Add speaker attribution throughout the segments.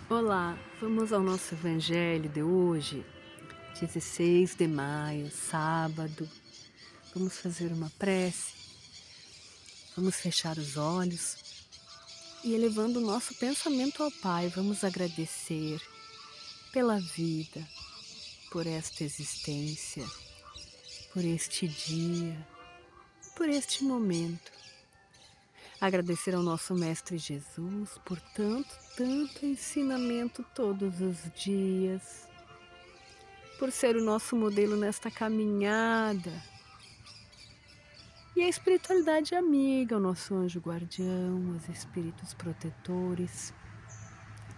Speaker 1: Olá, vamos ao nosso evangelho de hoje, 16 de maio, sábado. Vamos fazer uma prece, vamos fechar os olhos e elevando o nosso pensamento ao Pai, vamos agradecer pela vida, por esta existência, por este dia, por este momento. Agradecer ao nosso Mestre Jesus por tanto ensinamento todos os dias, por ser o nosso modelo nesta caminhada. E a espiritualidade amiga, o nosso anjo guardião, os espíritos protetores,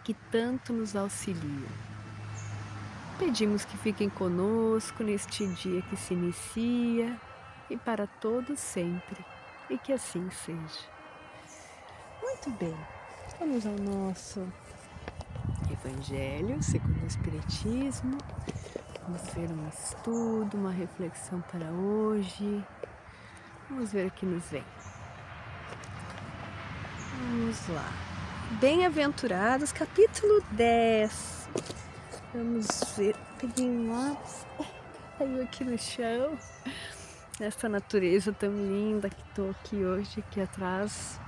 Speaker 1: que tanto nos auxiliam. Pedimos que fiquem conosco neste dia que se inicia e para todos sempre, e que assim seja. Muito bem, vamos ao nosso Evangelho segundo o Espiritismo. Vamos ver um estudo, uma reflexão para hoje. Vamos ver o que nos vem. Vamos lá. Bem-aventurados, capítulo 10. Vamos ver. Peguei um lápis, caiu aqui no chão. Nessa natureza tão linda que estou aqui hoje, aqui atrás,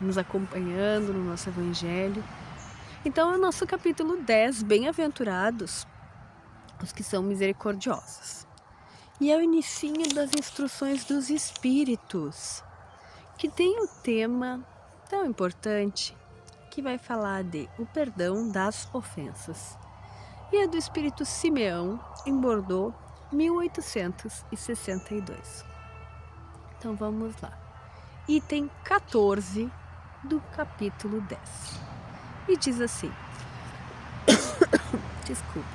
Speaker 1: nos acompanhando no nosso Evangelho. Então, é o nosso capítulo 10, Bem-aventurados os que são misericordiosos. E é o inicinho das instruções dos Espíritos, que tem um tema tão importante, que vai falar de o perdão das ofensas. E é do Espírito Simeão, em Bordeaux, 1862. Então vamos lá. Item 14 do capítulo 10. E diz assim: desculpa.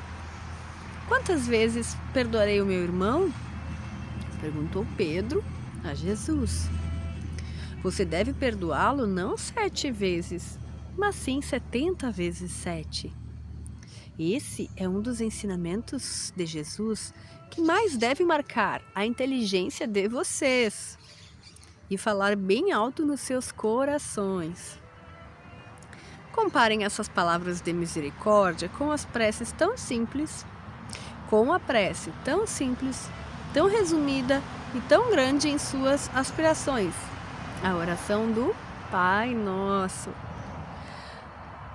Speaker 1: Quantas vezes perdoarei o meu irmão? Perguntou Pedro a Jesus. Você deve perdoá-lo não 7 vezes, mas sim 70 vezes 7. Esse é um dos ensinamentos de Jesus que mais deve marcar a inteligência de vocês e falar bem alto nos seus corações. Comparem essas palavras de misericórdia com as preces tão simples, com a prece tão simples, tão resumida e tão grande em suas aspirações, a oração do Pai Nosso,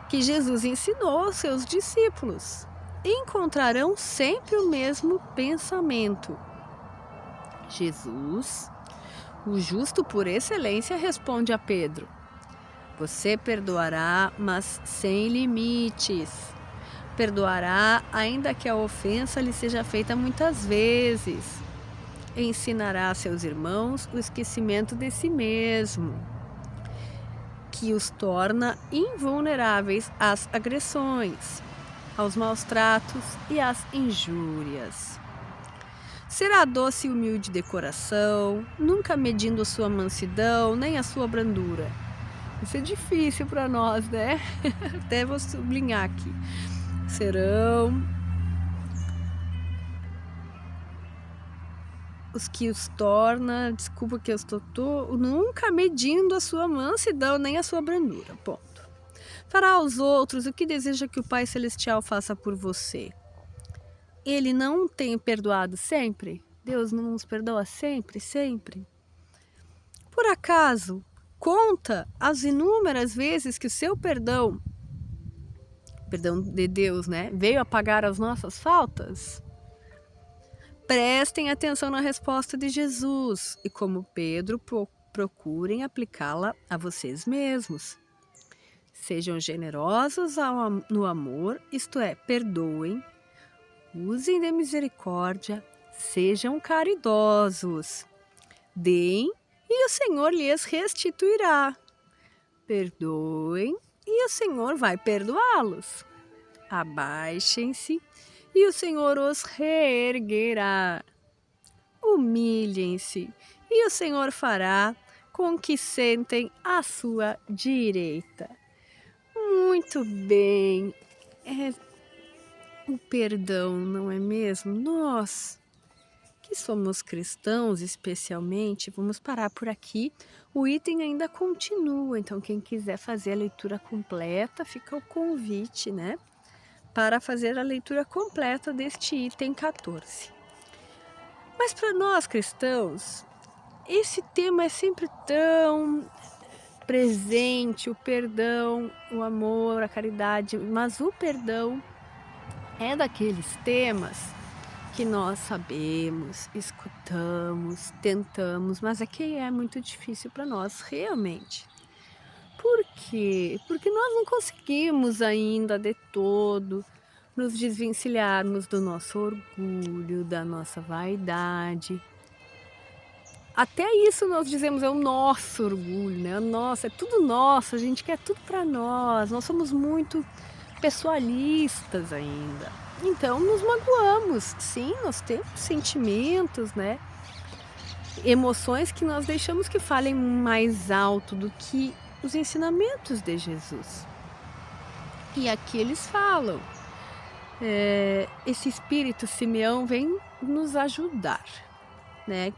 Speaker 1: que Jesus ensinou aos seus discípulos. Encontrarão sempre o mesmo pensamento. Jesus, o justo por excelência, responde a Pedro: você perdoará, mas sem limites. Perdoará, ainda que a ofensa lhe seja feita muitas vezes. Ensinará a seus irmãos o esquecimento de si mesmo, que os torna invulneráveis às agressões, aos maus tratos e às injúrias. Será doce e humilde de coração, nunca medindo a sua mansidão nem a sua brandura. Isso é difícil para nós, né? Até vou sublinhar aqui. Serão os que os torna, desculpa que eu estou nunca medindo a sua mansidão nem a sua brandura. Ponto. Fará aos outros o que deseja que o Pai Celestial faça por você. Ele não tem perdoado sempre? Deus não nos perdoa sempre, sempre? Por acaso, conta as inúmeras vezes que o seu perdão de Deus, né, veio apagar as nossas faltas? Prestem atenção na resposta de Jesus e, como Pedro, procurem aplicá-la a vocês mesmos. Sejam generosos no amor, isto é, perdoem, usem de misericórdia, sejam caridosos, deem e o Senhor lhes restituirá. Perdoem e o Senhor vai perdoá-los. Abaixem-se e o Senhor os reerguerá. Humilhem-se e o Senhor fará com que sentem à sua direita. Muito bem. O perdão, não é mesmo? Nós que somos cristãos, especialmente, vamos parar por aqui. O item ainda continua, então quem quiser fazer a leitura completa, fica o convite, né, para fazer a leitura completa deste item 14. Mas para nós cristãos, esse tema é sempre tão presente, o perdão, o amor, a caridade, mas o perdão é daqueles temas que nós sabemos, escutamos, tentamos, mas é que é muito difícil para nós realmente. Por quê? Porque nós não conseguimos ainda de todo nos desvencilharmos do nosso orgulho, da nossa vaidade. Até isso nós dizemos é o nosso orgulho, né? Nossa, é tudo nosso, a gente quer tudo para nós. Nós somos muito pessoalistas ainda. Então nos magoamos. Sim, nós temos sentimentos, né? Emoções que nós deixamos que falem mais alto do que os ensinamentos de Jesus. E aqui eles falam, esse espírito Simeão vem nos ajudar, né?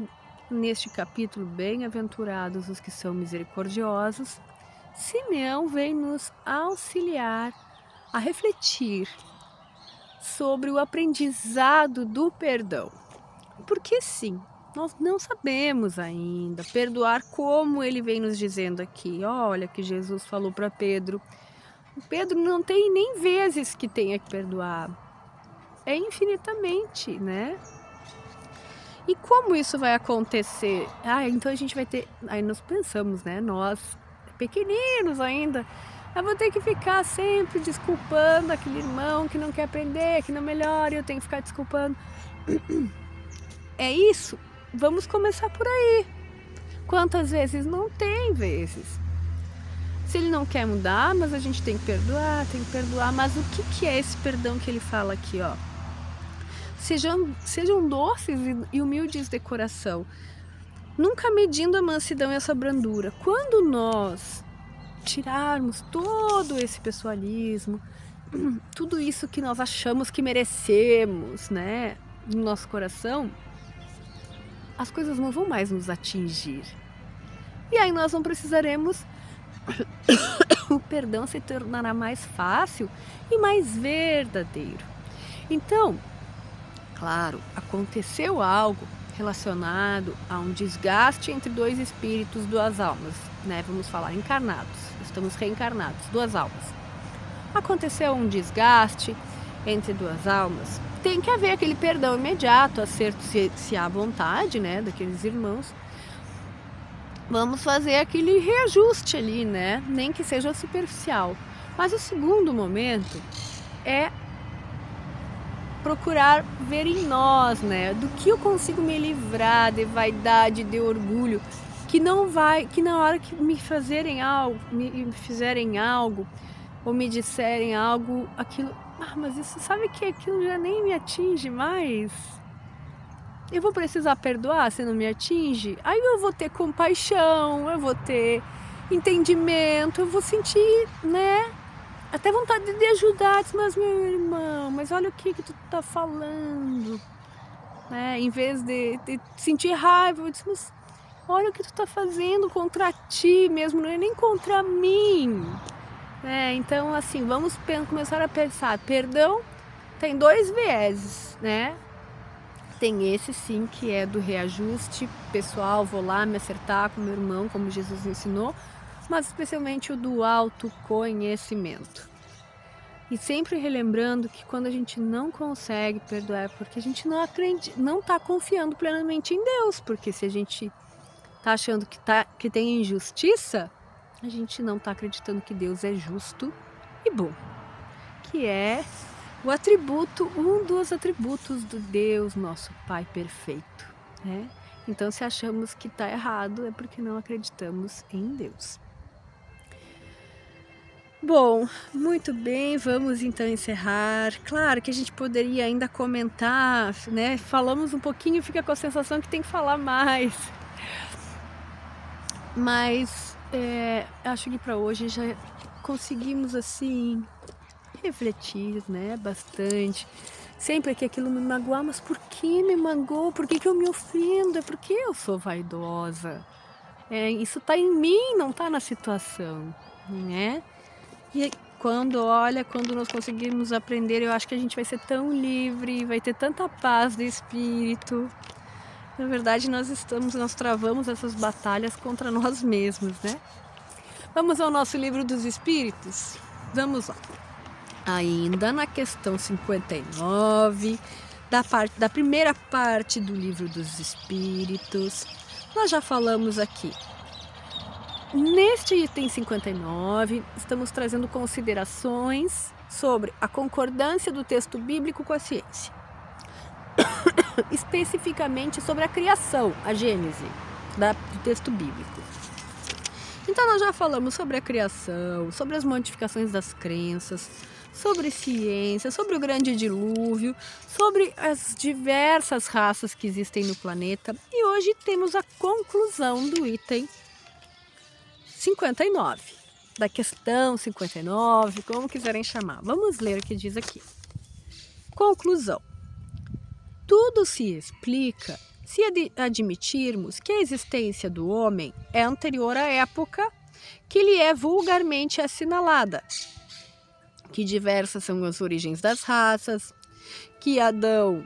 Speaker 1: Neste capítulo, bem-aventurados os que são misericordiosos, Simeão vem nos auxiliar a refletir sobre o aprendizado do perdão. Porque sim, nós não sabemos ainda perdoar como ele vem nos dizendo aqui. Olha que Jesus falou para Pedro. O Pedro não tem nem vezes que tenha que perdoar. É infinitamente, né? E como isso vai acontecer? Então a gente vai ter... Aí nós pensamos, né? Nós, pequeninos ainda, eu vou ter que ficar sempre desculpando aquele irmão que não quer aprender, que não melhora, e eu tenho que ficar desculpando. É isso? Vamos começar por aí. Quantas vezes? Não tem vezes. Se ele não quer mudar, mas a gente tem que perdoar. Mas o que é esse perdão que ele fala aqui, ó? Sejam doces e humildes de coração, nunca medindo a mansidão e essa brandura. Quando nós tirarmos todo esse pessoalismo, tudo isso que nós achamos que merecemos, né, no nosso coração, as coisas não vão mais nos atingir. E aí nós não precisaremos, o perdão se tornará mais fácil e mais verdadeiro. Então, claro, aconteceu algo relacionado a um desgaste entre dois espíritos, duas almas, né? Vamos falar encarnados, estamos reencarnados, duas almas. Aconteceu um desgaste entre duas almas, tem que haver aquele perdão imediato, acerto se há vontade, né, daqueles irmãos. Vamos fazer aquele reajuste ali, né? Nem que seja superficial. Mas o segundo momento é procurar ver em nós, né? Do que eu consigo me livrar de vaidade, de orgulho, que na hora que me fizerem algo, ou me disserem algo, aquilo, mas isso, sabe que aquilo já nem me atinge mais? Eu vou precisar perdoar se não me atinge? Aí eu vou ter compaixão, eu vou ter entendimento, eu vou sentir, né? Até vontade de ajudar, mas meu irmão, mas olha o que tu tá falando, né? Em vez de sentir raiva, eu disse, mas olha o que tu tá fazendo contra ti mesmo, não é nem contra mim. Então, assim, vamos começar a pensar, perdão tem dois vieses, né? Tem esse sim, que é do reajuste pessoal, vou lá me acertar com meu irmão, como Jesus ensinou, mas especialmente o do autoconhecimento. E sempre relembrando que quando a gente não consegue perdoar é porque a gente não está confiando plenamente em Deus, porque se a gente está achando que tem injustiça, a gente não está acreditando que Deus é justo e bom, que é o atributo, um dos atributos do Deus, nosso Pai perfeito, né? Então, se achamos que está errado, é porque não acreditamos em Deus. Bom, muito bem, vamos então encerrar. Claro que a gente poderia ainda comentar, né? Falamos um pouquinho, fica com a sensação que tem que falar mais. Mas acho que para hoje já conseguimos assim refletir, né, bastante. Sempre que aquilo me magoar, mas por que me magoou? Por que eu me ofendo? É porque eu sou vaidosa. Isso está em mim, não está na situação, né? E quando nós conseguirmos aprender, eu acho que a gente vai ser tão livre, vai ter tanta paz de espírito. Na verdade, nós travamos essas batalhas contra nós mesmos, né? Vamos ao nosso livro dos Espíritos? Vamos lá. Ainda na questão 59, da primeira parte do livro dos Espíritos, nós já falamos aqui. Neste item 59, estamos trazendo considerações sobre a concordância do texto bíblico com a ciência. Especificamente sobre a criação, a gênese do texto bíblico. Então nós já falamos sobre a criação, sobre as modificações das crenças, sobre ciência, sobre o grande dilúvio, sobre as diversas raças que existem no planeta. E hoje temos a conclusão do item 59, da questão 59, como quiserem chamar. Vamos ler o que diz aqui. Conclusão. Tudo se explica se admitirmos que a existência do homem é anterior à época que lhe é vulgarmente assinalada, que diversas são as origens das raças, que Adão,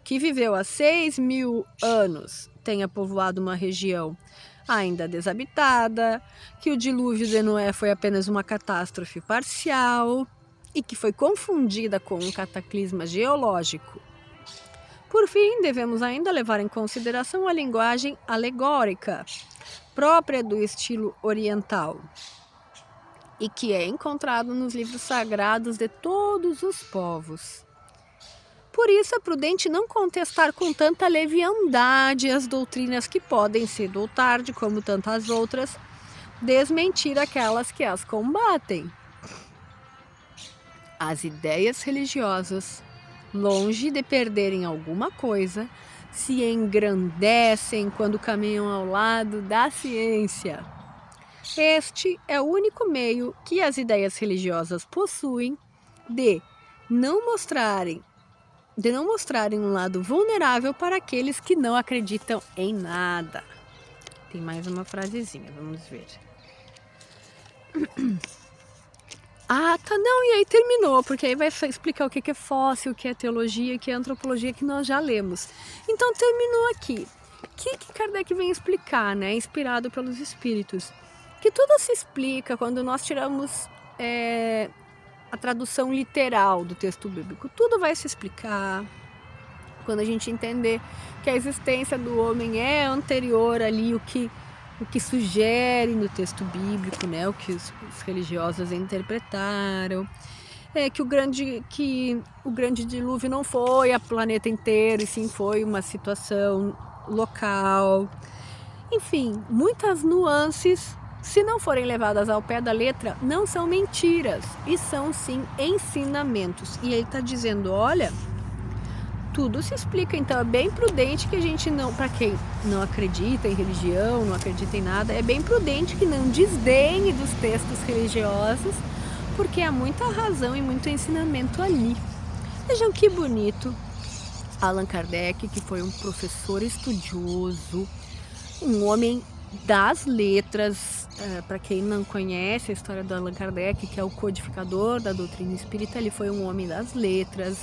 Speaker 1: que viveu há 6.000 anos, tenha povoado uma região ainda desabitada, que o dilúvio de Noé foi apenas uma catástrofe parcial e que foi confundida com um cataclisma geológico. Por fim, devemos ainda levar em consideração a linguagem alegórica, própria do estilo oriental, e que é encontrado nos livros sagrados de todos os povos. Por isso é prudente não contestar com tanta leviandade as doutrinas que podem, cedo ou tarde, como tantas outras, desmentir aquelas que as combatem. As ideias religiosas, longe de perderem alguma coisa, se engrandecem quando caminham ao lado da ciência. Este é o único meio que as ideias religiosas possuem de não mostrarem um lado vulnerável para aqueles que não acreditam em nada. Tem mais uma frasezinha, vamos ver. Ah, tá, não, e aí terminou, porque aí vai explicar o que é fóssil, o que é teologia, o que é antropologia, que nós já lemos. Então terminou aqui. O que Kardec vem explicar, né, inspirado pelos espíritos? Que tudo se explica quando nós tiramos a tradução literal do texto bíblico. Tudo vai se explicar quando a gente entender que a existência do homem é anterior ali, o que sugere no texto bíblico, né? O que os religiosos interpretaram. Que o grande dilúvio não foi a planeta inteiro, e sim foi uma situação local. Enfim, muitas nuances, se não forem levadas ao pé da letra, não são mentiras, e são sim ensinamentos. E ele está dizendo, olha, tudo se explica, então é bem prudente que a gente não, para quem não acredita em religião, não acredita em nada, é bem prudente que não desdenhe dos textos religiosos, porque há muita razão e muito ensinamento ali. Vejam que bonito. Allan Kardec, que foi um professor estudioso, um homem das letras. Para quem não conhece a história do Allan Kardec, que é o codificador da doutrina espírita, ele foi um homem das letras,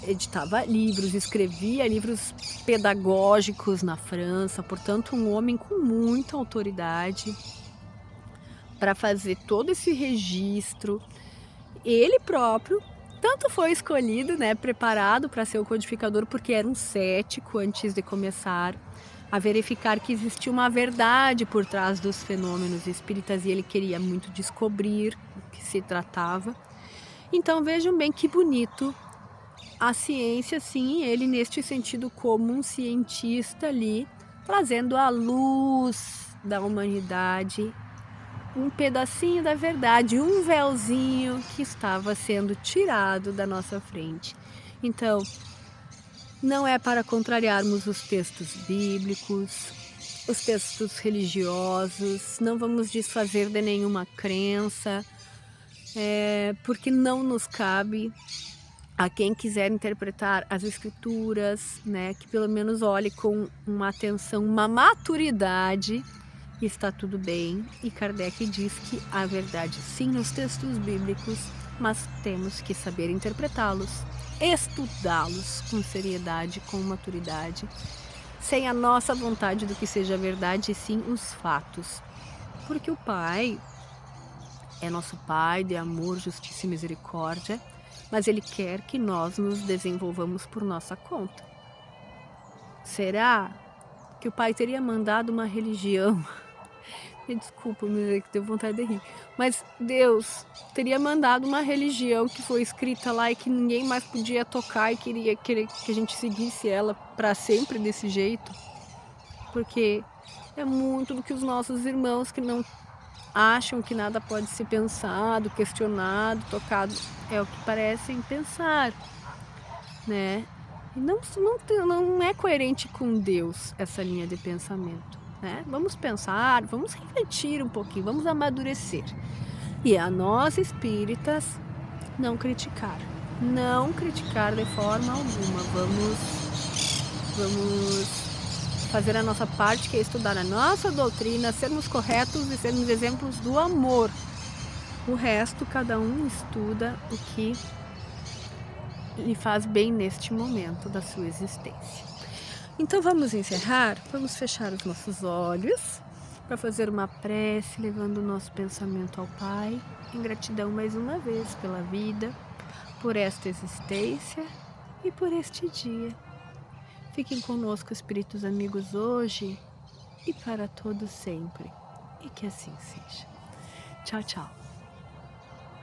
Speaker 1: editava livros, escrevia livros pedagógicos na França, portanto um homem com muita autoridade para fazer todo esse registro. Ele próprio tanto foi escolhido, né, preparado para ser o codificador, porque era um cético antes de começar a verificar que existia uma verdade por trás dos fenômenos espíritas, e ele queria muito descobrir o que se tratava. Então vejam bem que bonito a ciência, sim, ele neste sentido como um cientista ali, trazendo à luz da humanidade um pedacinho da verdade, um véuzinho que estava sendo tirado da nossa frente. Então, não é para contrariarmos os textos bíblicos, os textos religiosos, não vamos desfazer de nenhuma crença, porque não nos cabe. A quem quiser interpretar as escrituras, né, que pelo menos olhe com uma atenção, uma maturidade, está tudo bem. E Kardec diz que há verdade sim nos textos bíblicos, mas temos que saber interpretá-los, estudá-los com seriedade, com maturidade, sem a nossa vontade do que seja verdade, e sim os fatos. Porque o Pai é nosso Pai de amor, justiça e misericórdia, mas Ele quer que nós nos desenvolvamos por nossa conta. Será que o Pai teria mandado uma religião? Me desculpa, me deu vontade de rir. Mas Deus teria mandado uma religião que foi escrita lá e que ninguém mais podia tocar e queria que a gente seguisse ela para sempre desse jeito? Porque é muito do que os nossos irmãos que não acham que nada pode ser pensado, questionado, tocado, é o que parecem pensar, né? E não é coerente com Deus essa linha de pensamento, né? Vamos pensar, vamos refletir um pouquinho, vamos amadurecer. E a nós espíritas não criticar de forma alguma. Vamos fazer a nossa parte, que é estudar a nossa doutrina, sermos corretos e sermos exemplos do amor. O resto, cada um estuda o que lhe faz bem neste momento da sua existência. Então vamos encerrar, vamos fechar os nossos olhos para fazer uma prece, levando o nosso pensamento ao Pai, em gratidão mais uma vez pela vida, por esta existência e por este dia. Fiquem conosco, espíritos amigos, hoje e para todos sempre. E que assim seja. Tchau, tchau.